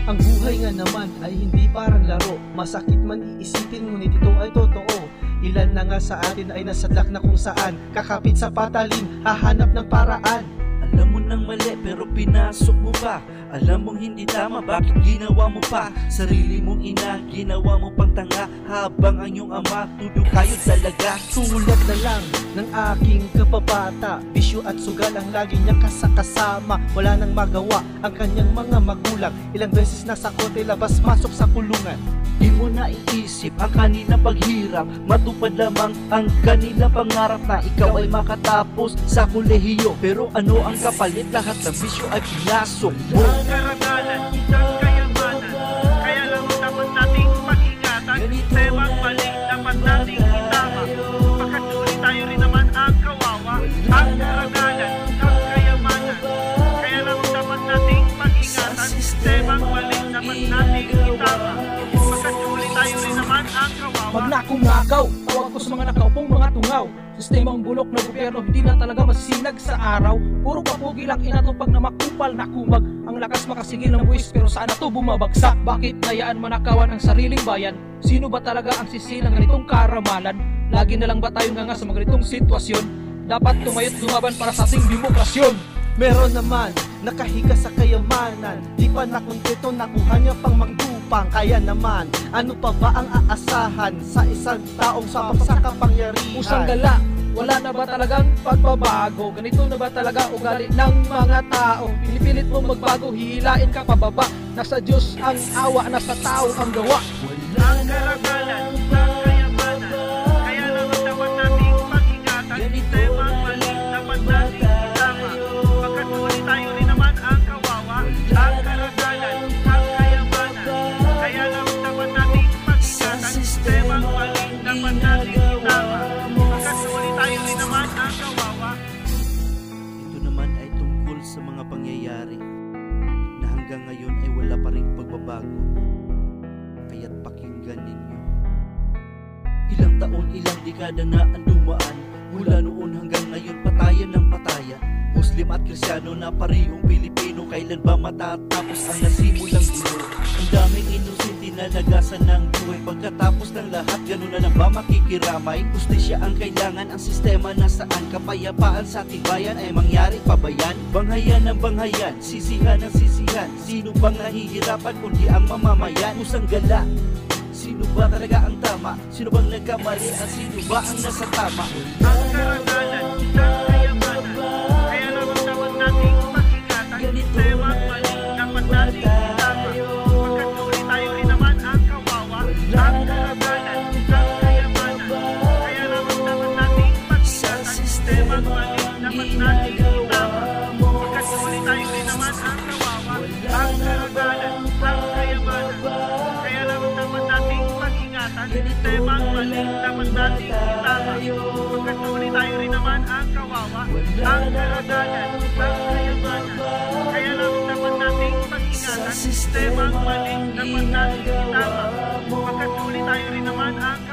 Ang buhay nga naman ay hindi parang laro. Masakit man iisipin, ngunit ito ay totoo. Ilan na nga sa atin ay nasadlak na kung saan kakapit sa patalim, hahanap ng paraan. Alam mo nang mali pero pinasok mo pa. Alam mong hindi tama, bakit ginawa mo pa? Sarili mong ina, ginawa mo pang tanga. Habang ang iyong ama, tudo kayo talaga. Tulad na lang ng aking kapabata, bisyo at sugal ang lagi niyang kasama. Wala nang magawa ang kanyang mga magulang. Ilang beses nasa kote, labas-masok sa kulungan. Di mo na iisip ang kanina paghirap. Matupad lamang ang kanila pangarap na ikaw ay makatapos sa kolehiyo. Pero ano ang kapalit? Lahat ng bisyo ay pinasok mo. Ang karagalan, isang kayamanan. Kaya lang dapat nating pag-ingatan. Sistemang mali, dapat nating itama. Pagkatuli tayo rin naman ang kawawa. Ang karagalan, isang kayamanan. Kaya lang dapat nating pag-ingatan. Sistemang mali, dapat nating itama. Pagkatuli tayo rin naman ang kawawa. Magnakaw, tawag ko sa mga nakaupong mga tungaw. Sistemang bulok na gobyerno, hindi na talaga masisinag sa araw. Puro papugi lang inatupag na makupal na kumag. Ang lakas makasigil ng buwis, pero saan na to bumabagsak? Bakit nayaan manakawan ang sariling bayan? Sino ba talaga ang sisilang ganitong karamalan? Lagi na lang ba tayo nga sa mga ganitong sitwasyon? Dapat tumayot lumaban para sa ating demokrasyon. Meron naman nakahiga sa kayamanan, di pa nakuntento, nakuha niya pang manggupang. Kaya naman, ano pa ba ang aasahan sa isang taong sa kapangyarihan? Usang gala, wala na ba talagang pagbabago? Ganito na ba talaga ugali ng mga tao? Pinipilit mo magbago, hihilain ka pababa. Nasa Diyos ang awa, nasa tao ang gawa. Ang karagalan, isang kayamanan. Kaya lang dapat nating pag-ingatan. Sistemang mali, dapat nating itama. Pagkatuli tayo rin naman ang kawawa. Ang karagalan, isang kayamanan. Kaya lang dapat nating pag-ingatan. Sistemang mali, dapat nating itama. Pagkatuli tayo rin naman ang kawawa. Ito naman ay tungkol sa mga pangyayari na hanggang ngayon ay wala pa ring pagbabago. Kaya't pakinggan ninyo. Ilang taon, ilang dekada na ang dumaan. Mula noon hanggang ngayon, patayan ng patayan. Muslim at Kristiyano na parehong Pilipino. Kailan ba matatapos ang nasimulang gulo? Ang daming inosente na nagasan ng buhay. Pagkatapos ng lahat, gano'n na lang ba makikiramay? Hustisya ang kailangan, ang sistema nasaan? Kapayapaan sa ating bayan ay mangyari pa ba yan? Banghayan ng banghayan, sisihan ng sisihan. Sino bang nahihirapan kundi ang mamamayan? Usang gala, sino ba talaga ang tama? Sino bang nagkamali at sino ba ang nasa tama? Ang karagalan, isang kayamanan. Kaya lang dapat nating pag-ingatan. Sistemang mali, dapat nating itama. Pagkatuli tayo rin naman ang kawawa. Ang karagalan, isang kayamanan. Kaya lang dapat nating pag-ingatan. Sistemang mali, dapat nating itama. Pagkatuli tayo rin naman ang kawawa. Ang karagalan, isang kayamanan. Kaya lang dapat nating pag-ingatan. Sistemang mali, dapat nating itama. Pagkatuli tayo rin naman ang kawawa. Ang karagalan, isang kayamanan. Kaya lang dapat nating pag-ingatan. Sistemang mali, dapat nating itama. Pagkatuli tayo rin naman ang kawawa.